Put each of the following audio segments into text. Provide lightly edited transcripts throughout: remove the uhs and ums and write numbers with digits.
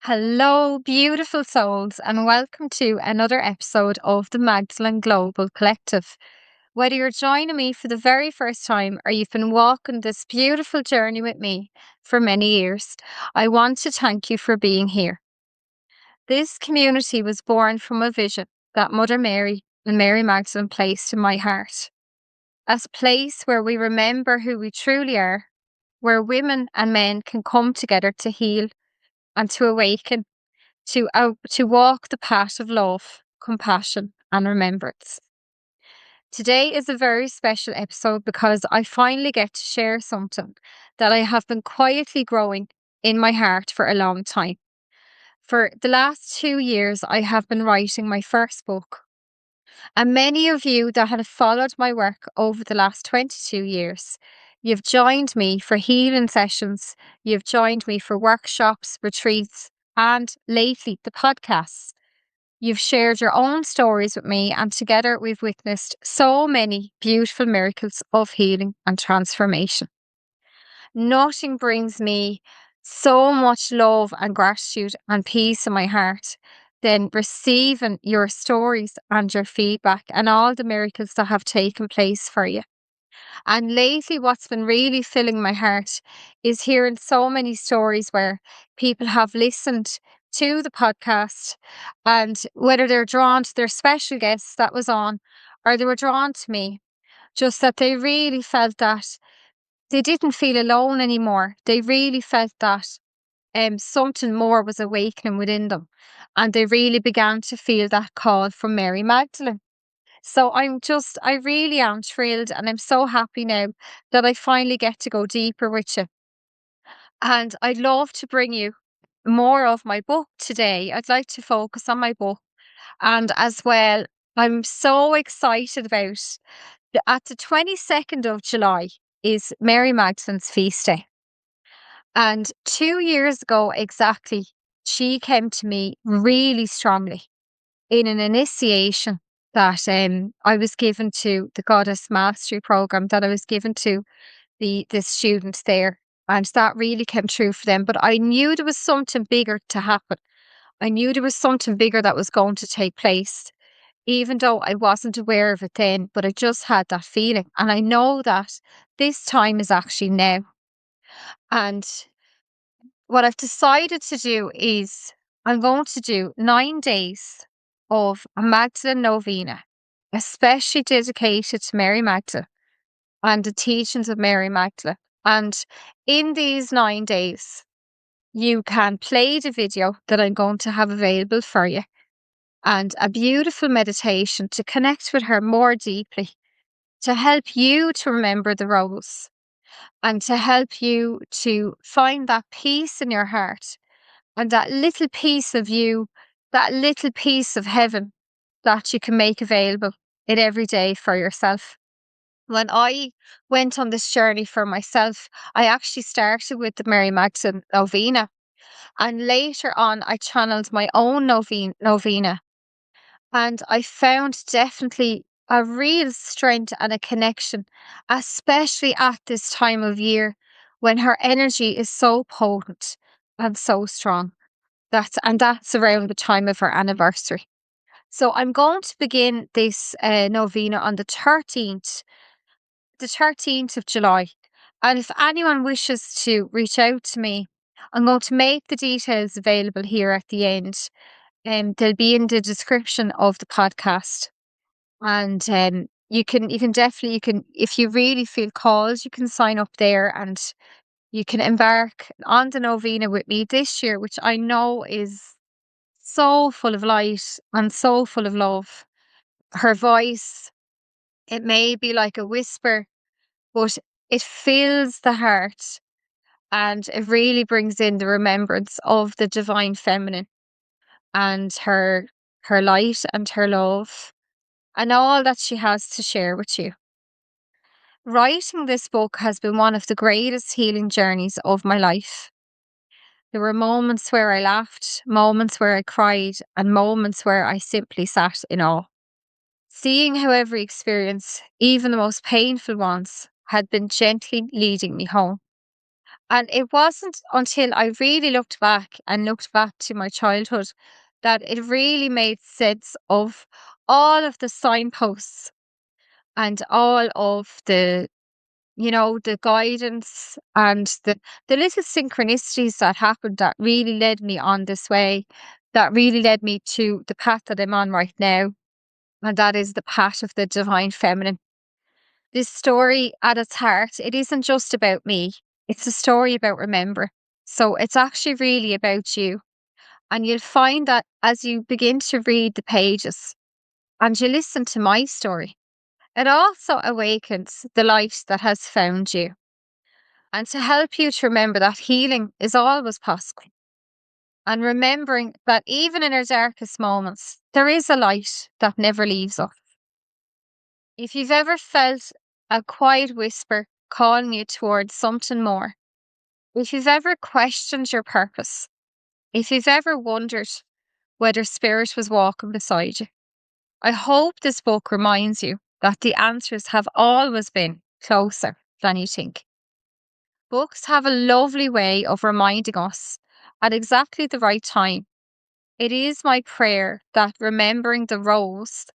Hello, beautiful souls, and welcome to another episode of the Magdalene Global Collective. Whether you're joining me for the very first time or you've been walking this beautiful journey with me for many years, I want to thank you for being here. This community was born from a vision that Mother Mary and Mary Magdalene placed in my heart as a place where we remember who we truly are, where women and men can come together to heal and to awaken to walk the path of love, compassion, and remembrance. Today is a very special episode because I finally get to share something that I have been quietly growing in my heart for a long time. For the last 2 years, I have been writing my first book. And many of you that have followed my work over the last 22 years, you've joined me for healing sessions, you've joined me for workshops, retreats, and lately the podcasts. You've shared your own stories with me, and together we've witnessed so many beautiful miracles of healing and transformation. Nothing brings me so much love and gratitude and peace in my heart than receiving your stories and your feedback and all the miracles that have taken place for you. And lately, what's been really filling my heart is hearing so many stories where people have listened to the podcast, and whether they're drawn to their special guests that was on or they were drawn to me, just that they really felt that they didn't feel alone anymore. They really felt that something more was awakening within them, and they really began to feel that call from Mary Magdalene. So I really am thrilled, and I'm so happy now that I finally get to go deeper with you. And I'd love to bring you more of my book today. I'd like to focus on my book. And as well, I'm so excited about at the 22nd of July is Mary Magdalene's feast day. And 2 years ago exactly, she came to me really strongly in an initiation that I was given to the Goddess Mastery program that I was given to the students there. And that really came true for them. But I knew there was something bigger to happen. I knew there was something bigger that was going to take place, even though I wasn't aware of it then, but I just had that feeling. And I know that this time is actually now. And what I've decided to do is I'm going to do 9 days of a Magdala Novena, especially dedicated to Mary Magdalene and the teachings of Mary Magdalene. And in these 9 days, you can play the video that I'm going to have available for you and a beautiful meditation to connect with her more deeply, to help you to remember the roles and to help you to find that peace in your heart and that little piece of you, that little piece of heaven that you can make available in every day for yourself. When I went on this journey for myself, I actually started with the Mary Magdalene Novena, and later on I channeled my own novena, and I found definitely a real strength and a connection, especially at this time of year when her energy is so potent and so strong. That's around the time of her anniversary. So I'm going to begin this novena on the 13th of July. And if anyone wishes to reach out to me, I'm going to make the details available here at the end. They'll be in the description of the podcast. And you can definitely, if you really feel called, you can sign up there and you can embark on the novena with me this year, which I know is so full of light and so full of love. Her voice, it may be like a whisper, but it fills the heart and it really brings in the remembrance of the divine feminine and her light and her love and all that she has to share with you. Writing this book has been one of the greatest healing journeys of my life. There were moments where I laughed, moments where I cried, and moments where I simply sat in awe. Seeing how every experience, even the most painful ones, had been gently leading me home. And it wasn't until I really looked back and looked back to my childhood that it really made sense of all of the signposts and all of the, the guidance and the little synchronicities that happened that really led me on this way, that really led me to the path that I'm on right now. And that is the path of the divine feminine. This story at its heart, it isn't just about me. It's a story about remember. So it's actually really about you. And you'll find that as you begin to read the pages and you listen to my story, it also awakens the light that has found you. And to help you to remember that healing is always possible. And remembering that even in our darkest moments, there is a light that never leaves us. If you've ever felt a quiet whisper calling you towards something more, if you've ever questioned your purpose, if you've ever wondered whether spirit was walking beside you, I hope this book reminds you that the answers have always been closer than you think. Books have a lovely way of reminding us at exactly the right time. It is my prayer that remembering the rose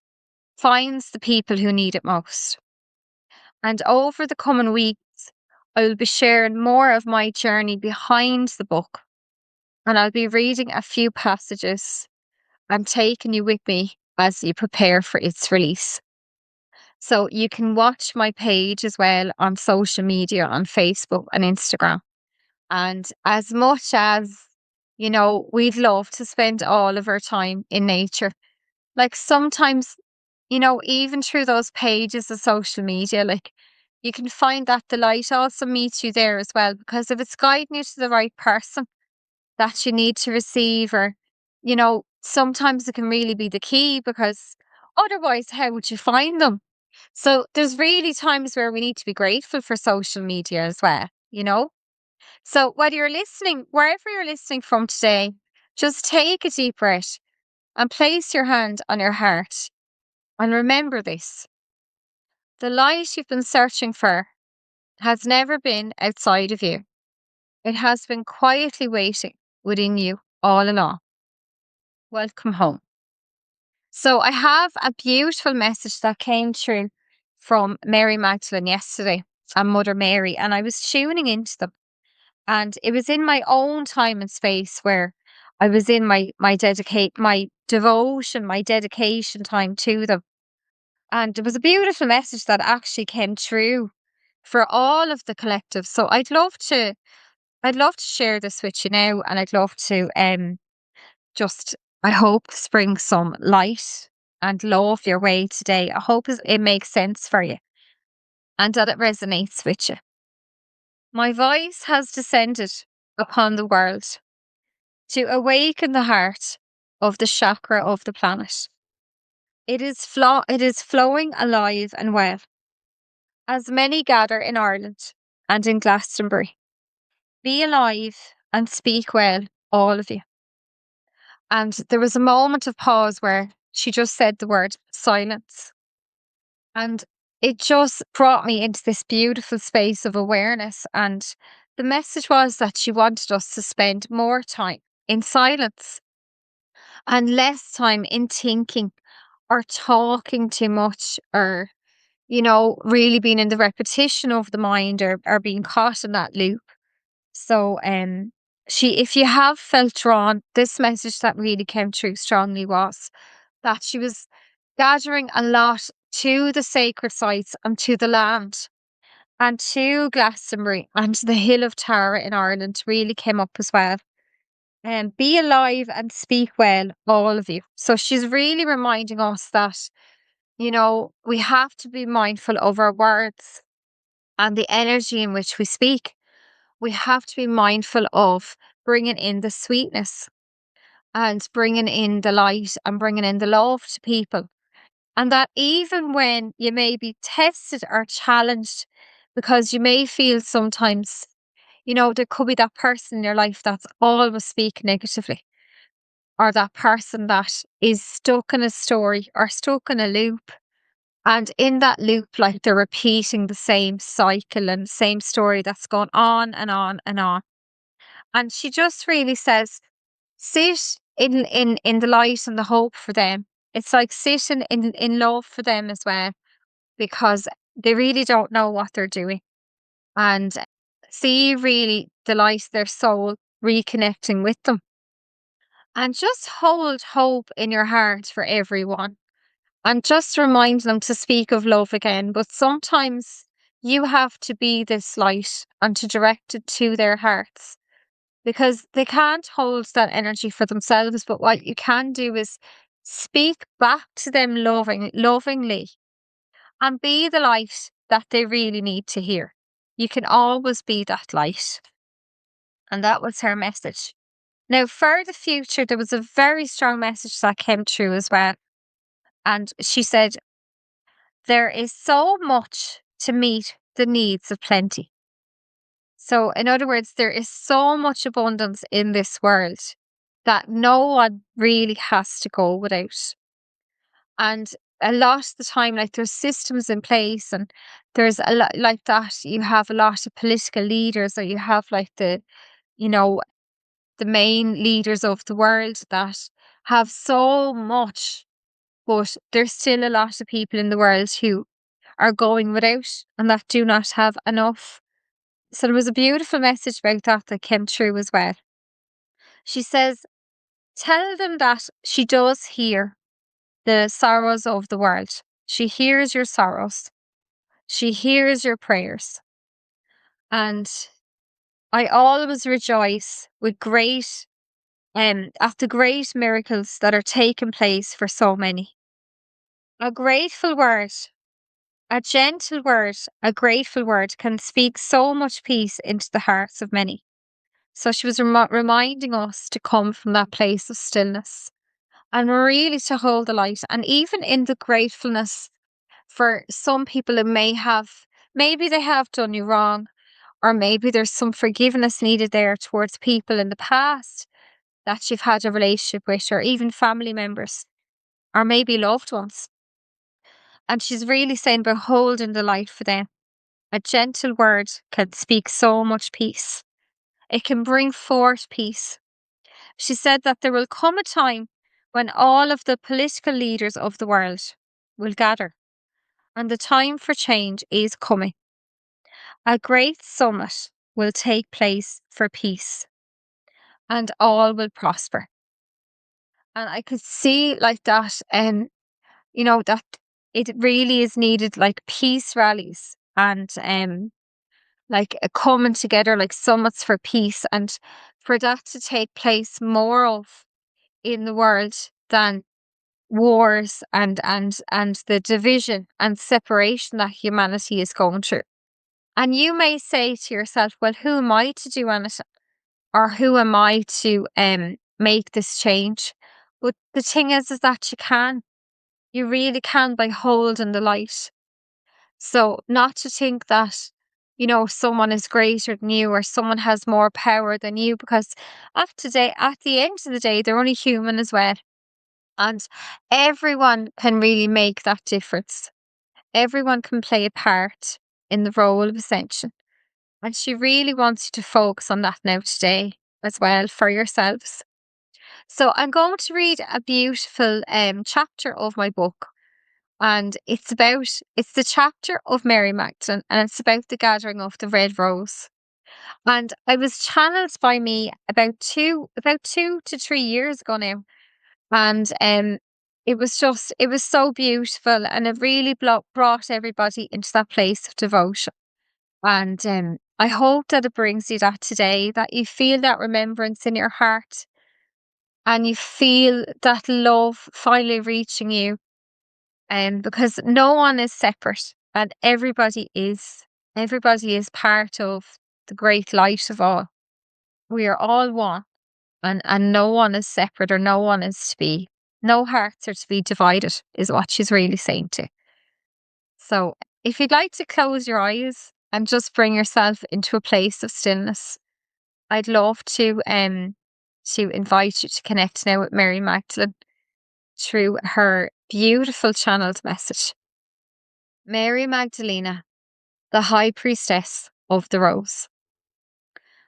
finds the people who need it most. And over the coming weeks, I will be sharing more of my journey behind the book. And I'll be reading a few passages and taking you with me as you prepare for its release. So you can watch my page as well on social media on Facebook and Instagram. And as much as, we'd love to spend all of our time in nature, like sometimes, even through those pages of social media, like you can find that the light also meets you there as well. Because if it's guiding you to the right person that you need to receive, or, sometimes it can really be the key because otherwise, how would you find them? So there's really times where we need to be grateful for social media as well. So whether you're listening, wherever you're listening from today, just take a deep breath and place your hand on your heart and remember this. The light you've been searching for has never been outside of you. It has been quietly waiting within you all along. Welcome home. So I have a beautiful message that came through from Mary Magdalene yesterday and Mother Mary, and I was tuning into them. And it was in my own time and space where I was in my devotion, my dedication time to them. And there was a beautiful message that actually came through for all of the collective. So I'd love to share this with you now, and I'd love to just, I hope, spring some light and love your way today. I hope it makes sense for you and that it resonates with you. My voice has descended upon the world to awaken the heart of the chakra of the planet. It is flowing alive and well, as many gather in Ireland and in Glastonbury. Be alive and speak well, all of you. And there was a moment of pause where she just said the word silence. And it just brought me into this beautiful space of awareness. And the message was that she wanted us to spend more time in silence and less time in thinking or talking too much, or, really being in the repetition of the mind, or being caught in that loop. So if you have felt drawn, this message that really came through strongly was that she was gathering a lot to the sacred sites and to the land and to Glastonbury and to the Hill of Tara in Ireland really came up as well. And be alive and speak well, all of you. So she's really reminding us that, we have to be mindful of our words and the energy in which we speak. We have to be mindful of bringing in the sweetness and bringing in the light and bringing in the love to people. And that even when you may be tested or challenged, because you may feel sometimes, there could be that person in your life that's always speaking negatively, or that person that is stuck in a story or stuck in a loop. And in that loop, like they're repeating the same cycle and same story that's going on and on and on. And she just really says, sit in the light and the hope for them. It's like sitting in love for them as well, because they really don't know what they're doing. And see really the light of their soul reconnecting with them. And just hold hope in your heart for everyone. And just remind them to speak of love again. But sometimes you have to be this light and to direct it to their hearts, because they can't hold that energy for themselves. But what you can do is speak back to them lovingly, and be the light that they really need to hear. You can always be that light. And that was her message. Now, for the future, there was a very strong message that came through as well. And she said, there is so much to meet the needs of plenty. So, in other words, there is so much abundance in this world that no one really has to go without. And a lot of the time, like there's systems in place, and there's a lot like that. You have a lot of political leaders, or you have like you know, the main leaders of the world that have so much, but there's still a lot of people in the world who are going without and that do not have enough. So there was a beautiful message about that that came through as well. She says, tell them that she does hear the sorrows of the world. She hears your sorrows. She hears your prayers. And I always rejoice with great at the great miracles that are taking place for so many. A grateful word, a gentle word, a grateful word can speak so much peace into the hearts of many. So she was reminding us to come from that place of stillness and really to hold the light. And even in the gratefulness, for some people, it may have, maybe they have done you wrong, or maybe there's some forgiveness needed there towards people in the past that you've had a relationship with, or even family members, or maybe loved ones. And she's really saying about holding the light for them. A gentle word can speak so much peace. It can bring forth peace. She said that there will come a time when all of the political leaders of the world will gather, and the time for change is coming. A great summit will take place for peace, and all will prosper. And I could see like that, that it really is needed, like peace rallies and like a coming together, like summits for peace, and for that to take place more of in the world than wars and the division and separation that humanity is going through. And you may say to yourself, well, who am I to do anything? Or who am I to make this change? But the thing is that you can. You really can, by holding the light. So not to think that, someone is greater than you or someone has more power than you, because at the end of the day, they're only human as well. And everyone can really make that difference. Everyone can play a part in the role of ascension. And she really wants you to focus on that now today as well for yourselves. So I'm going to read a beautiful chapter of my book. And it's the chapter of Mary Magdalene, and it's about the gathering of the red rose. And I was channeled by me about 2 to 3 years ago now. And it was so beautiful, and it really brought everybody into that place of devotion. And I hope that it brings you that today, that you feel that remembrance in your heart, and you feel that love finally reaching you. Because no one is separate, and everybody is part of the great light of all. We are all one, and no one is separate, or no hearts are to be divided, is what she's really saying to. So if you'd like to close your eyes and just bring yourself into a place of stillness, I'd love to invite you to connect now with Mary Magdalene through her beautiful channeled message. Mary Magdalene, the high priestess of the rose.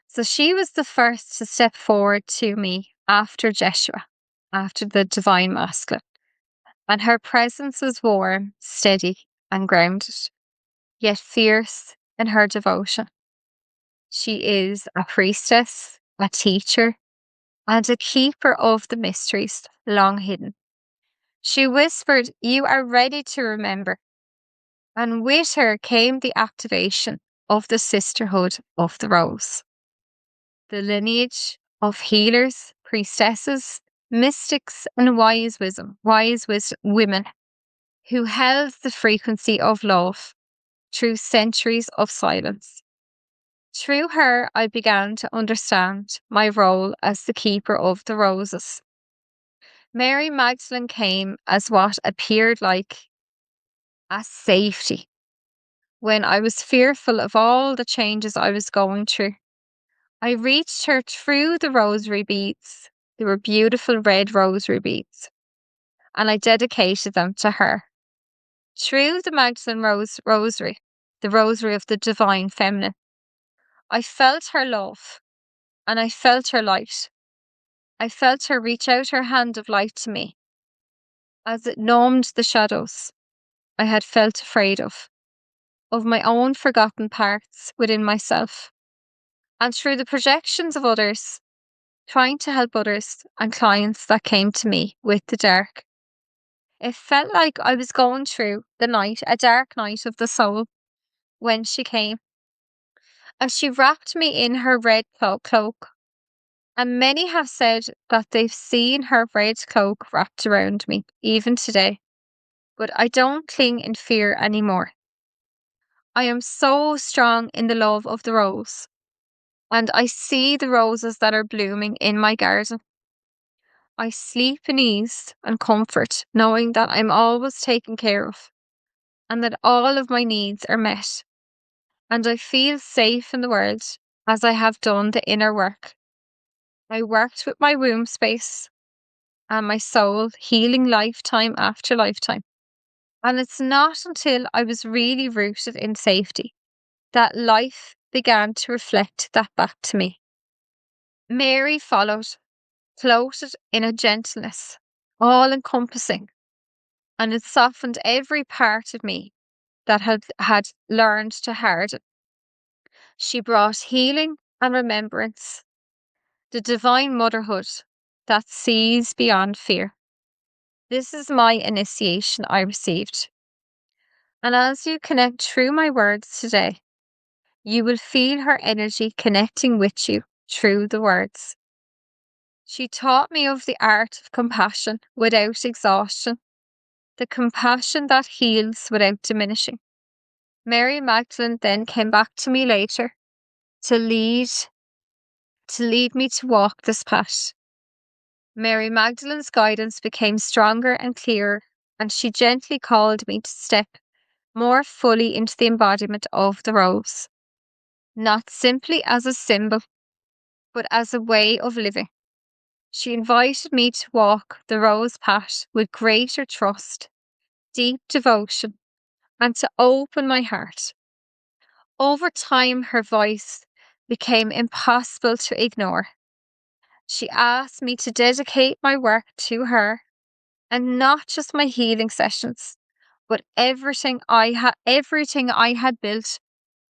So she was the first to step forward to me after Jeshua, after the divine masculine. And her presence was warm, steady, and grounded, yet fierce in her devotion. She is a priestess, a teacher, and a keeper of the mysteries long hidden. She whispered, "You are ready to remember." And with her came the activation of the Sisterhood of the Rose, the lineage of healers, priestesses, mystics, and wise women who held the frequency of love through centuries of silence. Through her, I began to understand my role as the keeper of the roses. Mary Magdalene came as what appeared like a safety when I was fearful of all the changes I was going through. I reached her through the rosary beads. They were beautiful red rosary beads, and I dedicated them to her. Through the Magdalene Rosary, the rosary of the divine feminine, I felt her love and I felt her light. I felt her reach out her hand of light to me as it numbed the shadows I had felt afraid of my own forgotten parts within myself, and through the projections of others, trying to help others and clients that came to me with the dark. It felt like I was going through the night, a dark night of the soul, when she came. And she wrapped me in her red cloak. And many have said that they've seen her red cloak wrapped around me, even today. But I don't cling in fear anymore. I am so strong in the love of the rose, and I see the roses that are blooming in my garden. I sleep in ease and comfort, knowing that I'm always taken care of, and that all of my needs are met. And I feel safe in the world as I have done the inner work. I worked with my womb space and my soul, healing lifetime after lifetime. And it's not until I was really rooted in safety that life began to reflect that back to me. Mary followed, floated in a gentleness, all encompassing, and it softened every part of me that had learned to harden. She brought healing and remembrance, the divine motherhood that sees beyond fear. This is my initiation I received. And as you connect through my words today, you will feel her energy connecting with you through the words. She taught me of the art of compassion without exhaustion, the compassion that heals without diminishing. Mary Magdalene then came back to me later to lead me to walk this path. Mary Magdalene's guidance became stronger and clearer, and she gently called me to step more fully into the embodiment of the rose, not simply as a symbol, but as a way of living. She invited me to walk the rose path with greater trust, deep devotion, and to open my heart. Over time, her voice became impossible to ignore. She asked me to dedicate my work to her, and not just my healing sessions, but everything I had built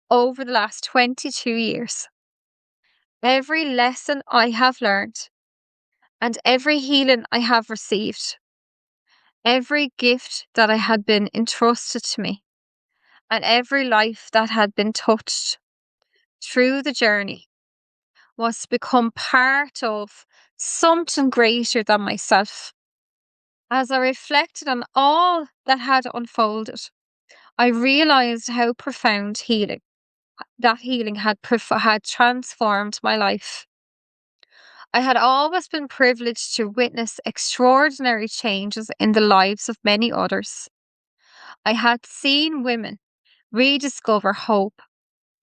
over the last 22 years. Every lesson I have learned, and every healing I have received, every gift that I had been entrusted to me, and every life that had been touched through the journey was to become part of something greater than myself. As I reflected on all that had unfolded, I realized how profound healing had transformed my life. I had always been privileged to witness extraordinary changes in the lives of many others. I had seen women rediscover hope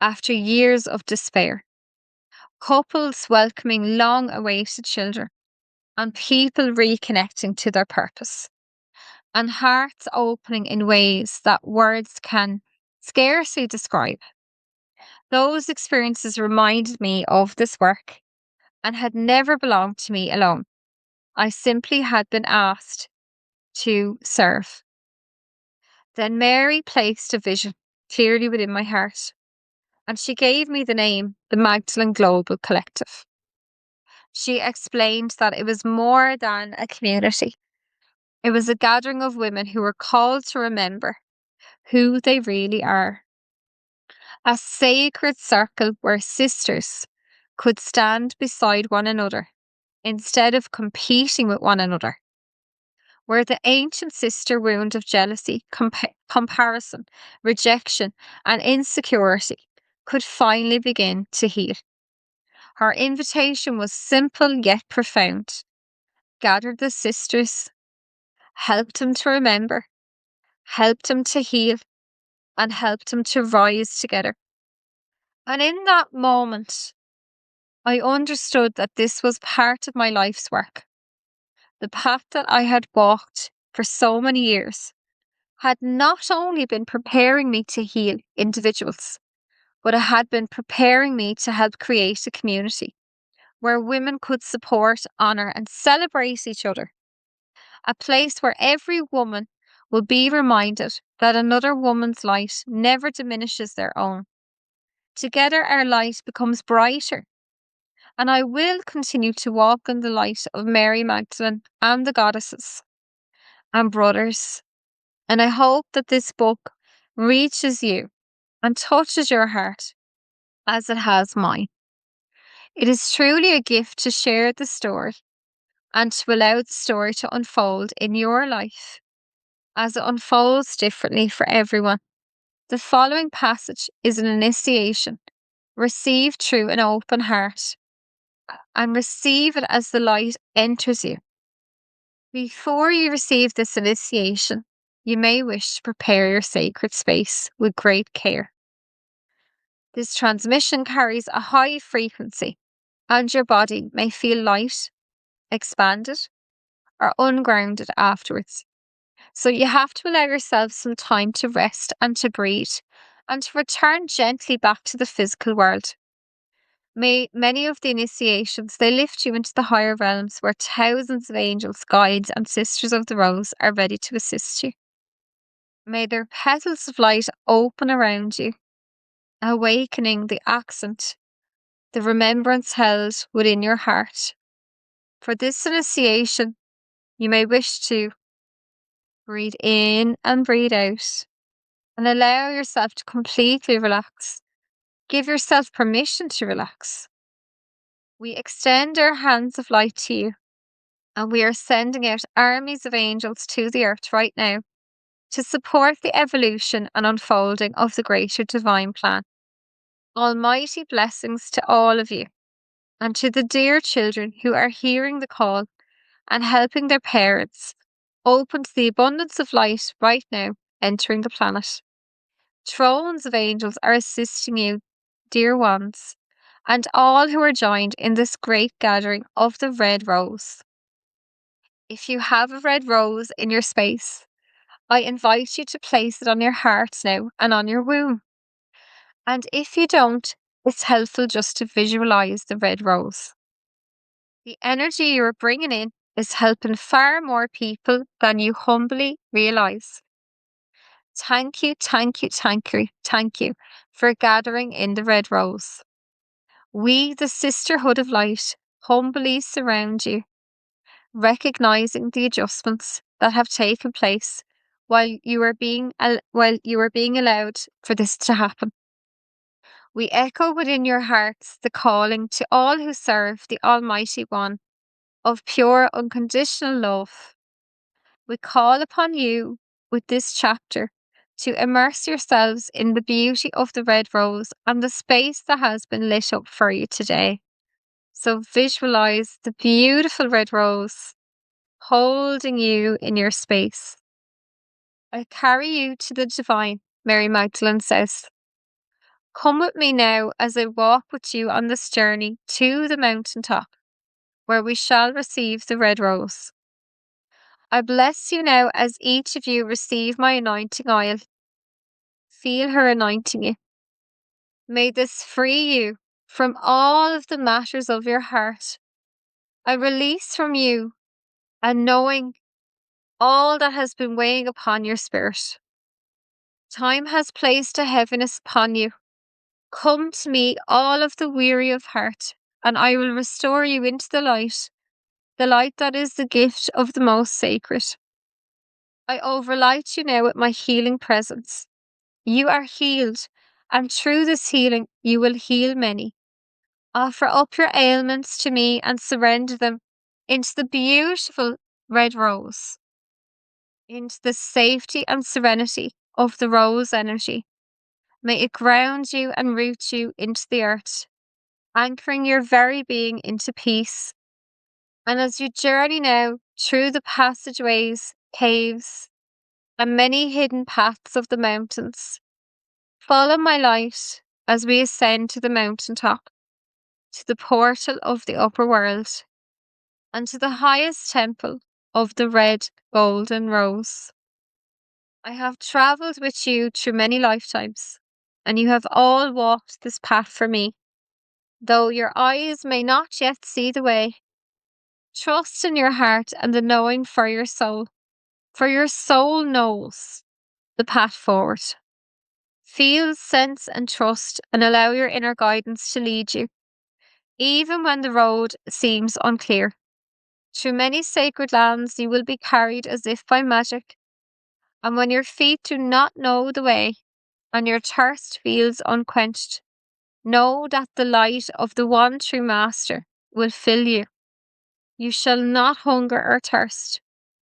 after years of despair, couples welcoming long awaited children, and people reconnecting to their purpose. and hearts opening in ways that words can scarcely describe. Those experiences reminded me of this work and had never belonged to me alone. I simply had been asked to serve. Then Mary placed a vision clearly within my heart, and she gave me the name, the Magdalene Global Collective. She explained that it was more than a community. It was a gathering of women who were called to remember who they really are. A sacred circle where sisters could stand beside one another instead of competing with one another, where the ancient sister wound of jealousy, comparison, rejection, and insecurity could finally begin to heal. Her invitation was simple yet profound. Gather the sisters, help them to remember, help them to heal, and help them to rise together. And in that moment, I understood that this was part of my life's work. The path that I had walked for so many years had not only been preparing me to heal individuals, but it had been preparing me to help create a community where women could support, honour, and celebrate each other. A place where every woman will be reminded that another woman's light never diminishes their own. Together, our light becomes brighter. And I will continue to walk in the light of Mary Magdalene and the goddesses and brothers. And I hope that this book reaches you and touches your heart as it has mine. It is truly a gift to share the story and to allow the story to unfold in your life as it unfolds differently for everyone. The following passage is an initiation received through an open heart, and receive it as the light enters you. Before you receive this initiation, you may wish to prepare your sacred space with great care. This transmission carries a high frequency, and your body may feel light, expanded, or ungrounded afterwards. So you have to allow yourself some time to rest and to breathe, and to return gently back to the physical world. Many of the initiations, they lift you into the higher realms where thousands of angels, guides, and sisters of the rose are ready to assist you. May their petals of light open around you, awakening the accent, the remembrance held within your heart. For this initiation, you may wish to breathe in and breathe out, and allow yourself to completely relax. Give yourself permission to relax. We extend our hands of light to you, and we are sending out armies of angels to the earth right now to support the evolution and unfolding of the greater divine plan. Almighty blessings to all of you, and to the dear children who are hearing the call and helping their parents open to the abundance of light right now entering the planet. Thrones of angels are assisting you, dear ones, and all who are joined in this great gathering of the red rose. If you have a red rose in your space, I invite you to place it on your hearts now and on your womb. And if you don't, it's helpful just to visualize the red rose. The energy you are bringing in is helping far more people than you humbly realize. Thank you, thank you, thank you, thank you for gathering in the red rose. We, the Sisterhood of Light, humbly surround you, recognizing the adjustments that have taken place while you are being allowed for this to happen. We echo within your hearts the calling to all who serve the Almighty One of pure unconditional love. We call upon you with this chapter to immerse yourselves in the beauty of the red rose and the space that has been lit up for you today. So visualize the beautiful red rose holding you in your space. I carry you to the divine, Mary Magdalene says. Come with me now as I walk with you on this journey to the mountaintop, where we shall receive the red rose. I bless you now as each of you receive my anointing oil. Feel her anointing you. May this free you from all of the matters of your heart. I release from you and knowing all that has been weighing upon your spirit. Time has placed a heaviness upon you. Come to me, all of the weary of heart, and I will restore you into the light that is the gift of the most sacred. I overlight you now with my healing presence. You are healed, and through this healing, you will heal many. Offer up your ailments to me and surrender them into the beautiful red rose, into the safety and serenity of the rose energy. May it ground you and root you into the earth, anchoring your very being into peace. And as you journey now through the passageways, caves, and many hidden paths of the mountains, follow my light as we ascend to the mountaintop, to the portal of the upper world, and to the highest temple of the red golden rose. I have travelled with you through many lifetimes, and you have all walked this path for me. Though your eyes may not yet see the way, trust in your heart and the knowing for your soul knows the path forward. Feel, sense, and trust, and allow your inner guidance to lead you, even when the road seems unclear. Through many sacred lands, you will be carried as if by magic, and when your feet do not know the way and your thirst feels unquenched, know that the light of the one true Master will fill you. You shall not hunger or thirst,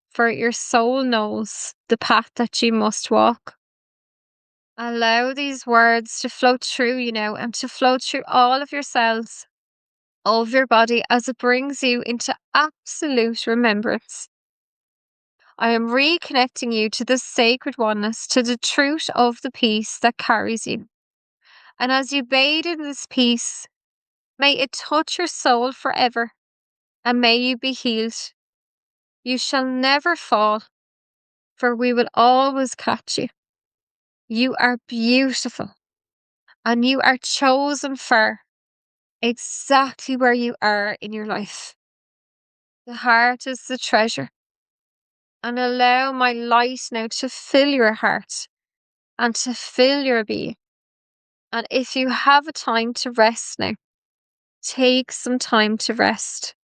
for your soul knows the path that you must walk. Allow these words to flow through you now and to flow through all of your cells, all of your body as it brings you into absolute remembrance. I am reconnecting you to the sacred oneness, to the truth of the peace that carries you. And as you bathe in this peace, may it touch your soul forever, and may you be healed. You shall never fall, for we will always catch you. You are beautiful, and you are chosen for exactly where you are in your life. The heart is the treasure, and allow my light now to fill your heart and to fill your being. And if you have a time to rest now, take some time to rest.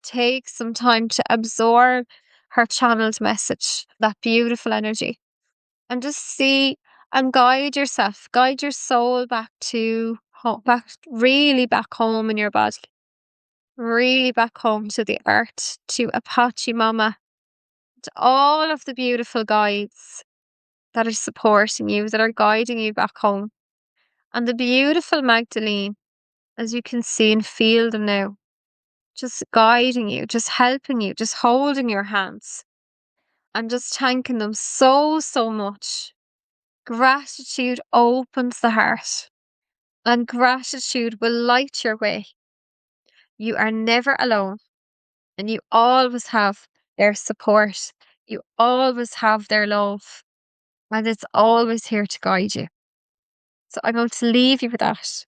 Take some time to absorb her channeled message, that beautiful energy, and just see and guide yourself, guide your soul back to home, really back home in your body, really back home to the earth, to Apache Mama, to all of the beautiful guides that are supporting you, that are guiding you back home. And the beautiful Magdalene, as you can see and feel them now, just guiding you, just helping you, just holding your hands, and just thanking them so, so much. Gratitude opens the heart, and gratitude will light your way. You are never alone, and you always have their support. You always have their love, and it's always here to guide you. So I'm going to leave you with that.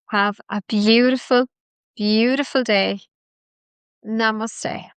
Have a beautiful, beautiful day. Namaste.